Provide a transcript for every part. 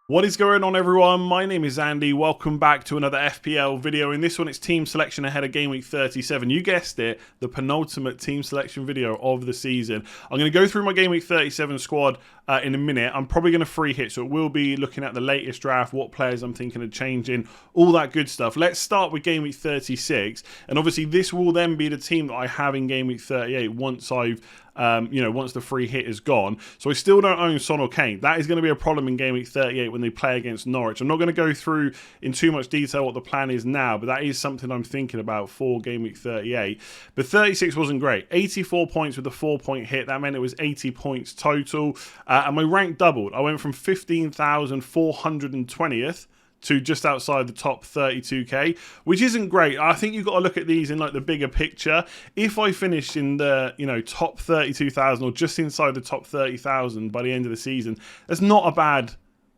What is going on, everyone? My name is Andy. Welcome back to another FPL video. In this one, it's team selection ahead of Game Week 37. You guessed it, the penultimate team selection video of the season. I'm going to go through my Game Week 37 squad in a minute. I'm probably going to free hit, so it will be looking at the latest draft, what players I'm thinking of changing, all that good stuff. Let's start with Game Week 36, and obviously this will then be the team that I have in Game Week 38 once I've once the free hit is gone. So I still don't own Son or Kane. That is going to be a problem in Game Week 38 when they play against Norwich. I'm not going to go through in too much detail what the plan is now, but that is something I'm thinking about for Game Week 38. But 36 wasn't great. 84 points with a 4-point hit. That meant it was 80 points total. And my rank doubled. I went from 15,420th to just outside the top 32k, which isn't great. I think you've got to look at these in like the bigger picture. If I finished in the top 32,000 or just inside the top 30,000 by the end of the season, that's not a bad.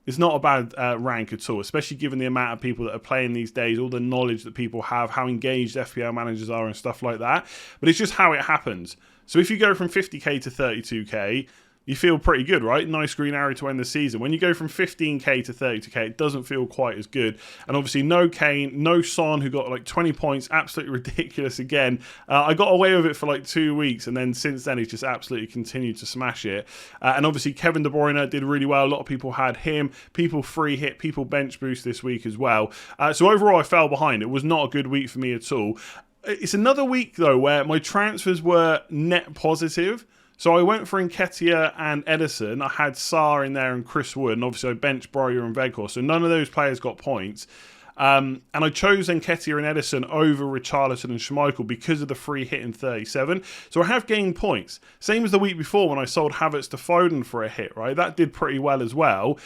It's not a bad rank at all, especially given the amount of people that are playing these days, all the knowledge that people have, how engaged FPL managers are and stuff like that. But it's just how it happens. So if you go from 50k to 32k, you feel pretty good, right? Nice green arrow to end the season. When you go from 15k to 32k, it doesn't feel quite as good. And obviously no Kane, no Son, who got like 20 points, absolutely ridiculous again. I got away with it for like 2 weeks, and then since then he's just absolutely continued to smash it. And obviously Kevin De Bruyne did really well. A lot of people had him. People free hit, people bench boost this week as well. So overall I fell behind. It was not a good week for me at all. It's another week though where my transfers were net positive. So I went for Nketiah and Ederson. I had Sarr in there and Chris Wood. And obviously I benched Broyer and Weghorst. So none of those players got points. And I chose Nketiah and Ederson over Richarlison and Schmeichel because of the free hit in 37. So I have gained points. Same as the week before when I sold Havertz to Foden for a hit, right? That did pretty well as well.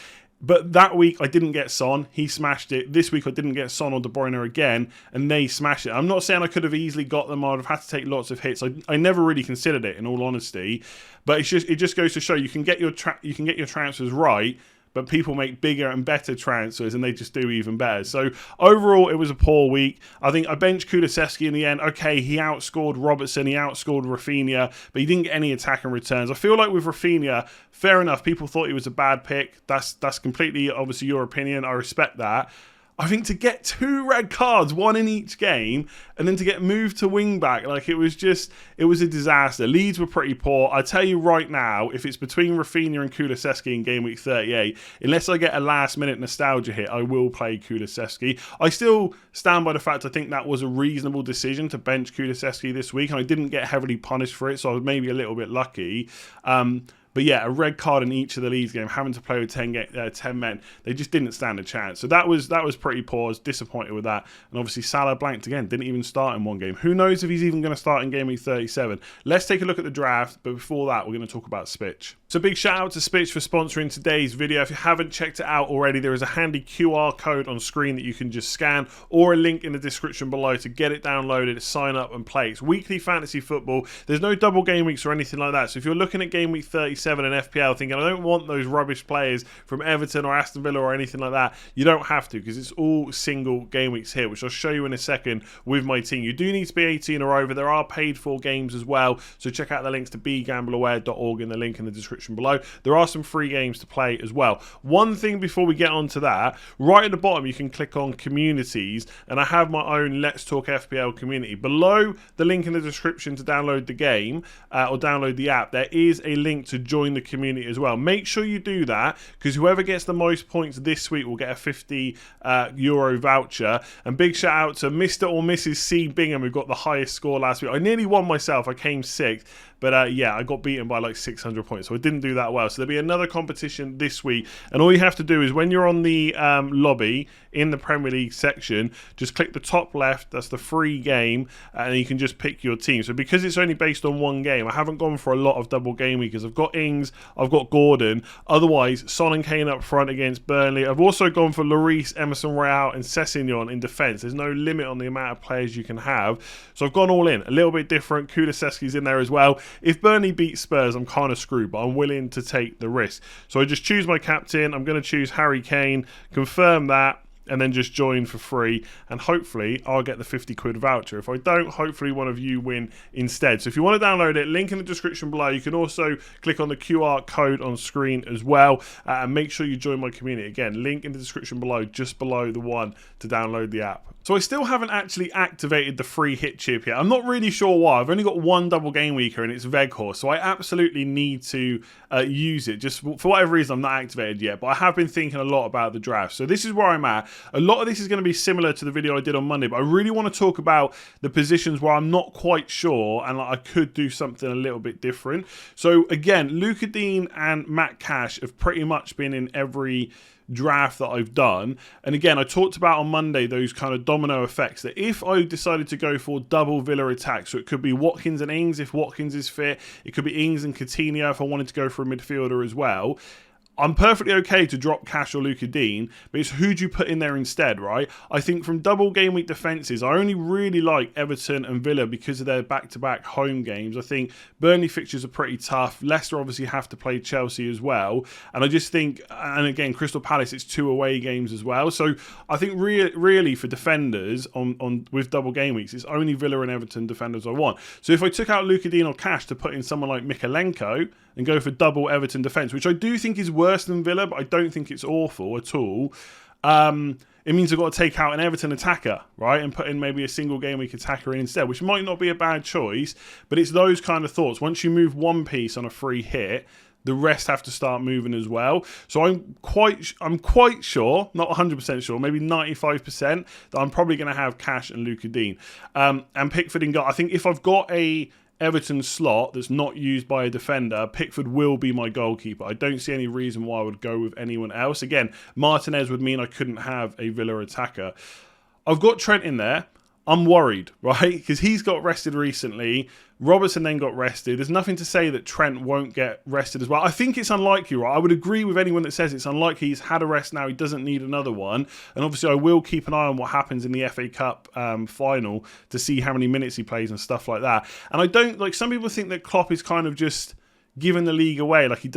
But that week, I didn't get Son. He smashed it. This week, I didn't get Son or De Bruyne again, and they smashed it. I'm not saying I could have easily got them. I'd have had to take lots of hits. I never really considered it, in all honesty. But it just goes to show you can get your transfers right, but people make bigger and better transfers, and they just do even better. So overall, it was a poor week. I think I benched Kulusevski in the end. Okay, he outscored Robertson, he outscored Rafinha, but he didn't get any attacking returns. I feel like with Rafinha, fair enough, people thought he was a bad pick. That's completely, obviously, your opinion. I respect that. I think to get 2 red cards, 1 in each game, and then to get moved to wing back, like it was a disaster. Leeds were pretty poor. I tell you right now, if it's between Rafinha and Kulusevski in Game Week 38, unless I get a last minute nostalgia hit, I will play Kulusevski. I still stand by the fact I think that was a reasonable decision to bench Kulusevski this week, and I didn't get heavily punished for it, so I was maybe a little bit lucky. But yeah, a red card in each of the Leeds games, having to play with 10 men, they just didn't stand a chance. So that was pretty poor. I was disappointed with that. And obviously Salah blanked again, didn't even start in one game. Who knows if he's even going to start in Game Week 37. Let's take a look at the draft, but before that, we're going to talk about SPitch. So big shout out to SPitch for sponsoring today's video. If you haven't checked it out already, there is a handy QR code on screen that you can just scan, or a link in the description below to get it downloaded, sign up and play. It's weekly fantasy football. There's no double game weeks or anything like that. So if you're looking at Game Week 37 and FPL thinking, I don't want those rubbish players from Everton or Aston Villa or anything like that, you don't have to, because it's all single game weeks here, which I'll show you in a second with my team. You do need to be 18 or over. There are paid for games as well, so check out the links to begambleaware.org in the link in the description below. There are some free games to play as well. One thing before we get on to that, right at the bottom you can click on communities, and I have my own Let's Talk FPL community. Below the link in the description to download the game or download the app, there is a link to join the community as well. Make sure you do that, because whoever gets the most points this week will get a €50 voucher. And big shout out to Mr. or Mrs. C. Bingham, who got the highest score last week. I nearly won myself. I came 6th. But yeah, I got beaten by like 600 points, so I didn't do that well. So there'll be another competition this week, and all you have to do is when you're on the lobby in the Premier League section, just click the top left, that's the free game, and you can just pick your team. So because it's only based on one game, I haven't gone for a lot of double game weekers. I've got Ings, I've got Gordon, otherwise Son and Kane up front against Burnley. I've also gone for Lloris, Emerson Royale and Sessegnon in defence. There's no limit on the amount of players you can have, so I've gone all in, a little bit different. Kulusevski's in there as well. If Burnley beat Spurs, I'm kind of screwed, but I'm willing to take the risk. So I just choose my captain. I'm going to choose Harry Kane, confirm that, and then just join for free, and hopefully I'll get the 50 quid voucher. If I don't, hopefully one of you win instead. So if you want to download it, link in the description below. You can also click on the QR code on screen as well, and make sure you join my community. Again, link in the description below, just below the one to download the app. So I still haven't actually activated the free hit chip yet. I'm not really sure why. I've only got one double game weeker and it's Veghorst, so I absolutely need to use it. Just for whatever reason, I'm not activated yet, but I have been thinking a lot about the draft. So this is where I'm at. A lot of this is going to be similar to the video I did on Monday, but I really want to talk about the positions where I'm not quite sure and I could do something a little bit different. So again, Luca Dean and Matt Cash have pretty much been in every draft that I've done. And again, I talked about on Monday those kind of domino effects, that if I decided to go for double Villa attack, so it could be Watkins and Ings if Watkins is fit, it could be Ings and Coutinho if I wanted to go for a midfielder as well, I'm perfectly okay to drop Cash or Luca Dean, but it's who do you put in there instead, right? I think from double game week defences, I only really like Everton and Villa because of their back-to-back home games. I think Burnley fixtures are pretty tough. Leicester obviously have to play Chelsea as well. And I just think, and again, Crystal Palace, it's 2 away games as well. So I think really for defenders with double game weeks, it's only Villa and Everton defenders I want. So if I took out Luca Dean or Cash to put in someone like Mykolenko and go for double Everton defence, which I do think is worse than Villa, but I don't think it's awful at all. It means I've got to take out an Everton attacker, right, and put in maybe a single game week attacker in instead, which might not be a bad choice, but it's those kind of thoughts. Once you move one piece on a free hit, the rest have to start moving as well. So I'm quite sure, not 100% sure, maybe 95%, that I'm probably going to have Cash and Luca Dean. And Pickford in goal. I think if I've got a Everton slot that's not used by a defender, Pickford will be my goalkeeper. I don't see any reason why I would go with anyone else. Again, Martinez would mean I couldn't have a Villa attacker. I've got Trent in there. I'm worried, right? Because he's got rested recently. Robertson then got rested. There's nothing to say that Trent won't get rested as well. I think it's unlikely, right? I would agree with anyone that says it's unlikely. He's had a rest now. He doesn't need another one. And obviously, I will keep an eye on what happens in the FA Cup final to see how many minutes he plays and stuff like that. And I don't, like, some people think that Klopp is kind of just giving the league away, like he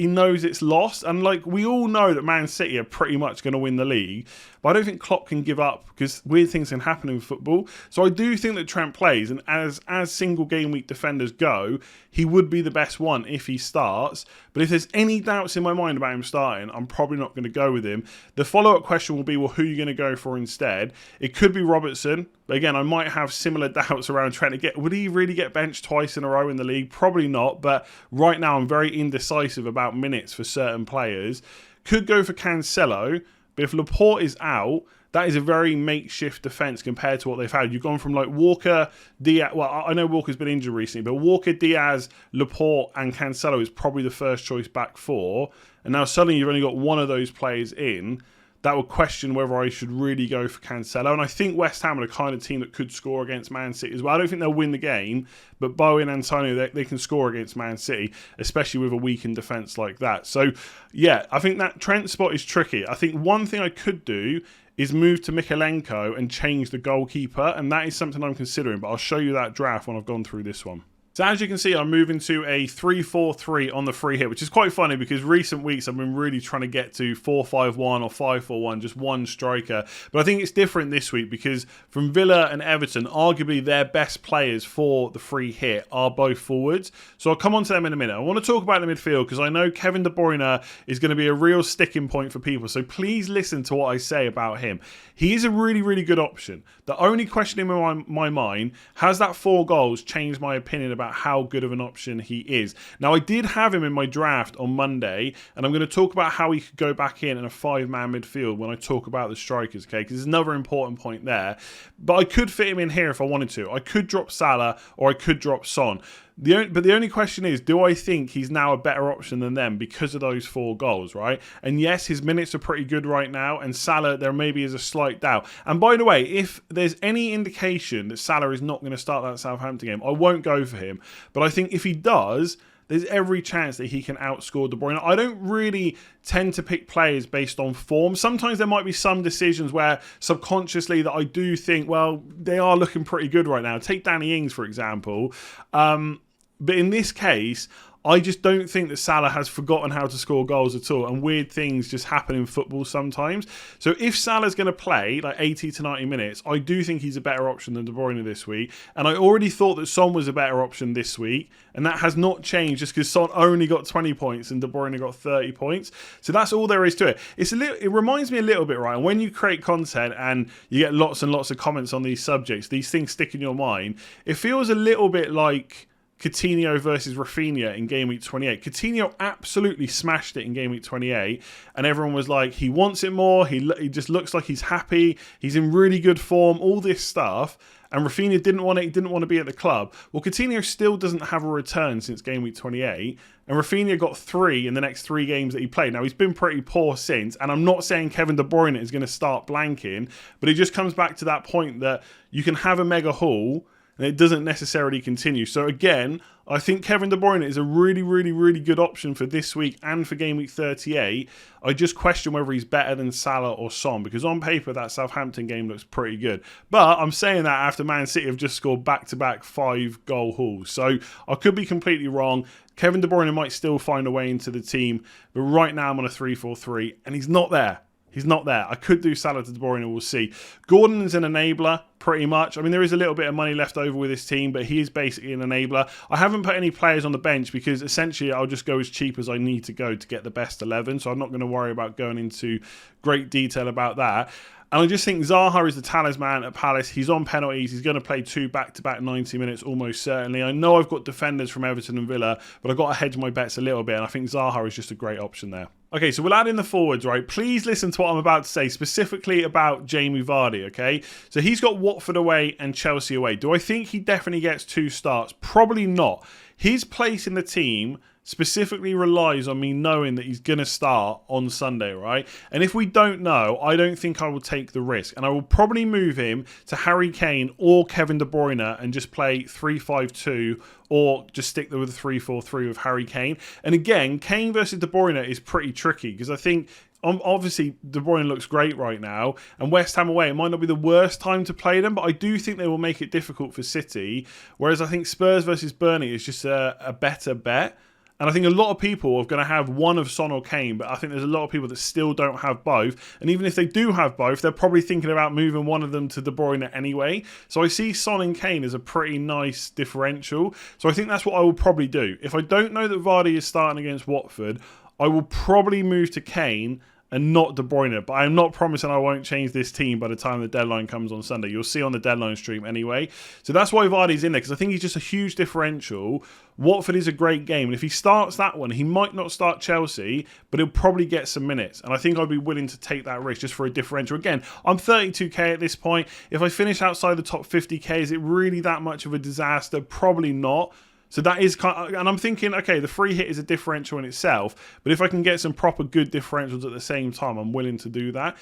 knows it's lost, and like we all know that Man City are pretty much going to win the league, but I don't think Klopp can give up because weird things can happen in football. So I do think that Trent plays, and as single game week defenders go, he would be the best one if he starts. But if there's any doubts in my mind about him starting, I'm probably not going to go with him. The follow-up question will be, well, who are you going to go for instead? It could be Robertson, but again, I might have similar doubts around Trent. Would he really get benched twice in a row in the league? Probably not, but right now I'm very indecisive about minutes for certain players. Could go for Cancelo, but if Laporte is out, that is a very makeshift defence compared to what they've had. You've gone from like Walker, Diaz. Well, I know Walker's been injured recently, but Walker, Diaz, Laporte, and Cancelo is probably the first choice back four. And now suddenly you've only got one of those players in. That would question whether I should really go for Cancelo. And I think West Ham are the kind of team that could score against Man City as well. I don't think they'll win the game, but Bowen and Antonio, they can score against Man City, especially with a weakened defence like that. So, yeah, I think that Trent spot is tricky. I think one thing I could do is move to Mykolenko and change the goalkeeper, and that is something I'm considering, but I'll show you that draft when I've gone through this one. So as you can see, I'm moving to a 3-4-3 on the free hit, which is quite funny because recent weeks I've been really trying to get to 4-5-1 or 5-4-1, just one striker. But I think it's different this week because from Villa and Everton, arguably their best players for the free hit are both forwards. So I'll come on to them in a minute. I want to talk about the midfield because I know Kevin De Bruyne is going to be a real sticking point for people. So please listen to what I say about him. He is a really, really good option. The only question in my mind, has that 4 goals changed my opinion about how good of an option he is? Now, I did have him in my draft on Monday, and I'm going to talk about how he could go back in a 5-man midfield when I talk about the strikers, okay? Because there's another important point there. But I could fit him in here if I wanted to. I could drop Salah or I could drop Son. But the only question is, do I think he's now a better option than them because of those 4 goals, right? And yes, his minutes are pretty good right now, and Salah, there maybe is a slight doubt. And by the way, if there's any indication that Salah is not going to start that Southampton game, I won't go for him. But I think if he does, there's every chance that he can outscore De Bruyne. I don't really tend to pick players based on form. Sometimes there might be some decisions where subconsciously that I do think, well, they are looking pretty good right now. Take Danny Ings, for example. But in this case, I just don't think that Salah has forgotten how to score goals at all, and weird things just happen in football sometimes. So if Salah's going to play like 80 to 90 minutes, I do think he's a better option than De Bruyne this week. And I already thought that Son was a better option this week, and that has not changed just because Son only got 20 points and De Bruyne got 30 points. So that's all there is to it. It reminds me a little bit, right? When you create content and you get lots and lots of comments on these subjects, these things stick in your mind. It feels a little bit like Coutinho versus Rafinha in Game Week 28. Coutinho absolutely smashed it in Game Week 28, and everyone was like, he wants it more, he just looks like he's happy, he's in really good form, all this stuff, and Rafinha didn't want it, he didn't want to be at the club. Well, Coutinho still doesn't have a return since Game Week 28, and Rafinha got 3 in the next 3 games that he played. Now, he's been pretty poor since, and I'm not saying Kevin De Bruyne is going to start blanking, but it just comes back to that point that you can have a mega haul, and it doesn't necessarily continue. So again, I think Kevin De Bruyne is a really, really, really good option for this week and for Game Week 38. I just question whether he's better than Salah or Son, because on paper that Southampton game looks pretty good. But I'm saying that after Man City have just scored back-to-back 5-goal hauls. So I could be completely wrong. Kevin De Bruyne might still find a way into the team, but right now I'm on a 3-4-3, and he's not there. He's not there. I could do Salah to De Bruyne, we'll see. Gordon's an enabler, pretty much. I mean, there is a little bit of money left over with his team, but he is basically an enabler. I haven't put any players on the bench because essentially I'll just go as cheap as I need to go to get the best 11, so I'm not going to worry about going into great detail about that. And I just think Zaha is the talisman at Palace. He's on penalties. He's going to play 2 back-to-back 90 minutes almost certainly. I know I've got defenders from Everton and Villa, but I've got to hedge my bets a little bit, and I think Zaha is just a great option there. Okay, so we'll add in the forwards, right? Please listen to what I'm about to say, specifically about Jamie Vardy, okay? So he's got Watford away and Chelsea away. Do I think he definitely gets 2 starts? Probably not. His place in the team specifically relies on me knowing that he's going to start on Sunday, right? And if we don't know, I don't think I will take the risk. And I will probably move him to Harry Kane or Kevin De Bruyne and just play 3-5-2 or just stick there with a 3-4-3 with Harry Kane. And again, Kane versus De Bruyne is pretty tricky because I think obviously De Bruyne looks great right now, and West Ham away, it might not be the worst time to play them, but I do think they will make it difficult for City, whereas I think Spurs versus Burnley is just a better bet. And I think a lot of people are going to have one of Son or Kane, but I think there's a lot of people that still don't have both. And even if they do have both, they're probably thinking about moving one of them to De Bruyne anyway. So I see Son and Kane as a pretty nice differential. So I think that's what I will probably do. If I don't know that Vardy is starting against Watford, I will probably move to Kane and not De Bruyne. But I'm not promising I won't change this team by the time the deadline comes on Sunday. You'll see on the deadline stream anyway. So that's why Vardy's in there, because I think he's just a huge differential. Watford is a great game, and if he starts that one, he might not start Chelsea, but he'll probably get some minutes. And I think I'd be willing to take that risk just for a differential. Again, I'm 32k at this point. If I finish outside the top 50k, is it really that much of a disaster? Probably not. So that is kind of, and I'm thinking, okay, the free hit is a differential in itself, but if I can get some proper good differentials at the same time, I'm willing to do that.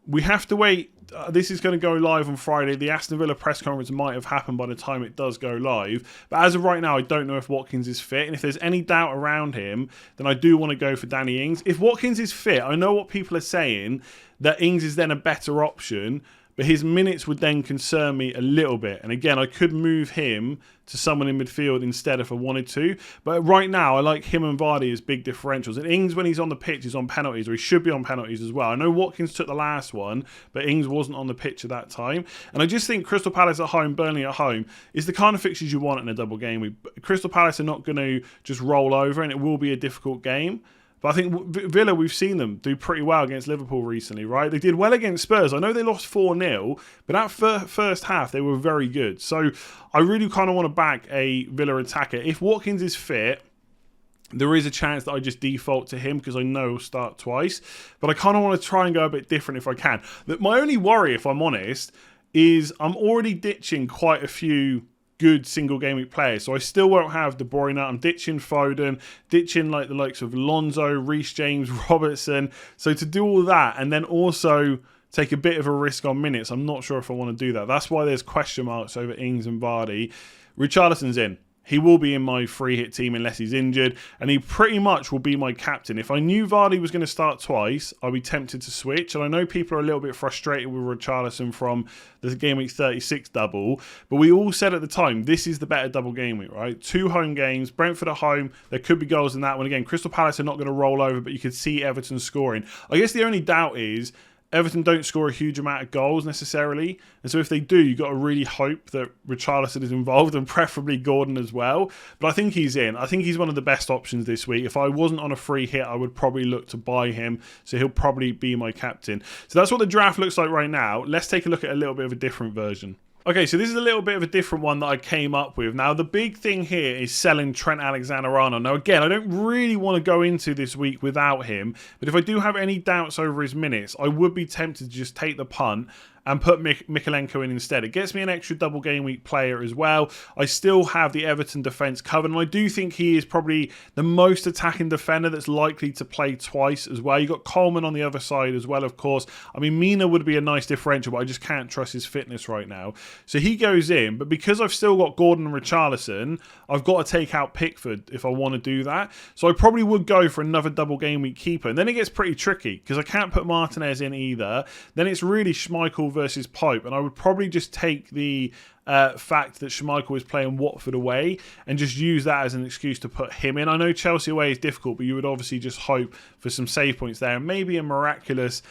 We have to wait. This is going to go live on Friday. The Aston Villa press conference might have happened by the time it does go live. But as of right now, I don't know if Watkins is fit. And if there's any doubt around him, then I do want to go for Danny Ings. If Watkins is fit, I know what people are saying, that Ings is then a better option. But his minutes would then concern me a little bit. And again, I could move him to someone in midfield instead if I wanted to. But right now, I like him and Vardy as big differentials. And Ings, when he's on the pitch, is on penalties, or he should be on penalties as well. I know Watkins took the last one, but Ings wasn't on the pitch at that time. And I just think Crystal Palace at home, Burnley at home, is the kind of fixtures you want in a double game week. Crystal Palace are not going to just roll over, and it will be a difficult game. But I think Villa, we've seen them do pretty well against Liverpool recently, right? They did well against Spurs. I know they lost 4-0, but that first half, they were very good. So I really kind of want to back a Villa attacker. If Watkins is fit, there is a chance that I just default to him because I know he'll start twice. But I kind of want to try and go a bit different if I can. But my only worry, if I'm honest, is I'm already ditching quite a few good single game week players. So I still won't have De Bruyne. I'm ditching Foden, ditching like the likes of Lonzo, Reece James, Robertson. So to do all that and then also take a bit of a risk on minutes, I'm not sure if I want to do that. That's why there's question marks over Ings and Vardy. Richarlison's in. he will be in my free hit team unless he's injured, and he pretty much will be my captain. If I knew Vardy was going to start twice, I'd be tempted to switch. And I know people are a little bit frustrated with Richarlison from the Game Week 36 double, but we all said at the time, this is the better double game week, right? 2 home games, Brentford at home, there could be goals in that one. Again, Crystal Palace are not going to roll over, but you could see Everton scoring. I guess the only doubt is, Everton don't score a huge amount of goals necessarily. And so if they do, you've got to really hope that Richarlison is involved and preferably Gordon as well. But I think he's in. I think he's one of the best options this week. If I wasn't on a free hit, I would probably look to buy him. So he'll probably be my captain. So that's what the draft looks like right now. Let's take a look at a little bit of a different version. Okay, so this is a little bit of a different one that I came up with. Now, the big thing here is selling Trent Alexander-Arnold. Now, again, I don't really want to go into this week without him, but if I do have any doubts over his minutes, I would be tempted to just take the punt and put Mykolenko in instead. It gets me an extra double game week player as well. I still have the Everton defence covered, and I do think he is probably the most attacking defender that's likely to play twice as well. You've got Coleman on the other side as well, of course. I mean, Mina would be a nice differential, but I just can't trust his fitness right now. So he goes in, but because I've still got Gordon and Richarlison, I've got to take out Pickford if I want to do that. So I probably would go for another double game week keeper. And then it gets pretty tricky because I can't put Martinez in either. Then it's really Schmeichel versus Pope, and I would probably just take the fact that Schmeichel is playing Watford away and just use that as an excuse to put him in. I know Chelsea away is difficult, but you would obviously just hope for some save points there and maybe a miraculous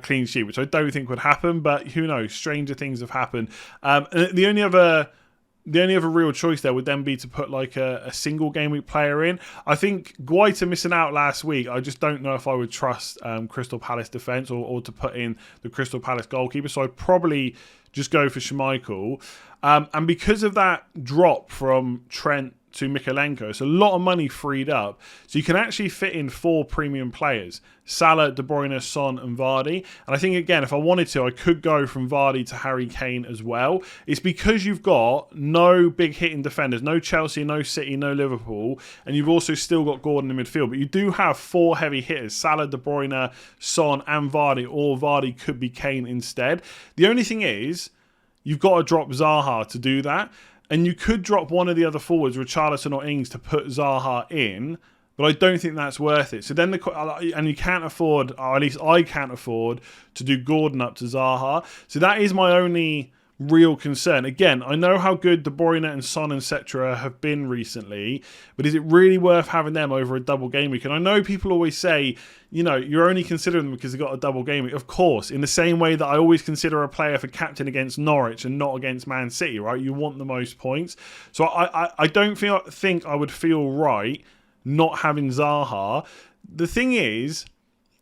clean sheet, which I don't think would happen, but who knows, stranger things have happened. The only other real choice there would then be to put like a single game week player in. I think Guaita missing out last week, I just don't know if I would trust Crystal Palace defence or to put in the Crystal Palace goalkeeper. So I'd probably just go for Schmeichel. And because of that drop from Trent to Mykolenko, it's a lot of money freed up. So you can actually fit in 4 premium players: Salah, De Bruyne, Son and Vardy. And I think, again, if I wanted to, I could go from Vardy to Harry Kane as well. It's because you've got no big hitting defenders, no Chelsea, no City, no Liverpool, and you've also still got Gordon in midfield. But you do have 4 heavy hitters: Salah, De Bruyne, Son and Vardy, or Vardy could be Kane instead. The only thing is, you've got to drop Zaha to do that. And you could drop one of the other forwards, Richarlison or Ings, to put Zaha in, but I don't think that's worth it. So then, and you can't afford, or at least I can't afford, to do Gordon up to Zaha. So that is my only real concern. Again, I know how good De Bruyne and Son, etc. have been recently, but is it really worth having them over a double game week? And I know people always say, you know, you're only considering them because they've got a double game week. Of course, in the same way that I always consider a player for captain against Norwich and not against Man City, right? You want the most points. So I don't think I would feel right not having Zaha. The thing is,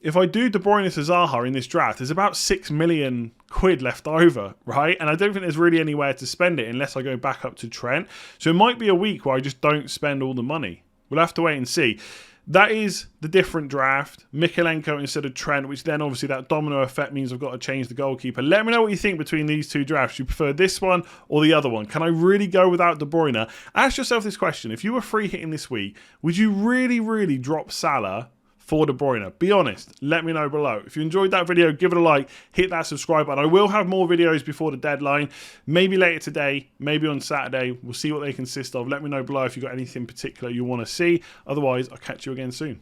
if I do De Bruyne to Zaha in this draft, there's about 6 million quid left over, right? And I don't think there's really anywhere to spend it unless I go back up to Trent. So it might be a week where I just don't spend all the money. We'll have to wait and see. That is the different draft. Mykolenko instead of Trent, which then obviously that domino effect means I've got to change the goalkeeper. Let me know what you think between these 2 drafts. You prefer this one or the other one? Can I really go without De Bruyne? Ask yourself this question. If you were free hitting this week, would you really drop Salah for De Bruyne? Be honest. Let me know below. If you enjoyed that video, give it a like, hit that subscribe button. I will have more videos before the deadline, maybe later today, maybe on Saturday. We'll see what they consist of. Let me know below if you've got anything particular you want to see. Otherwise, I'll catch you again soon.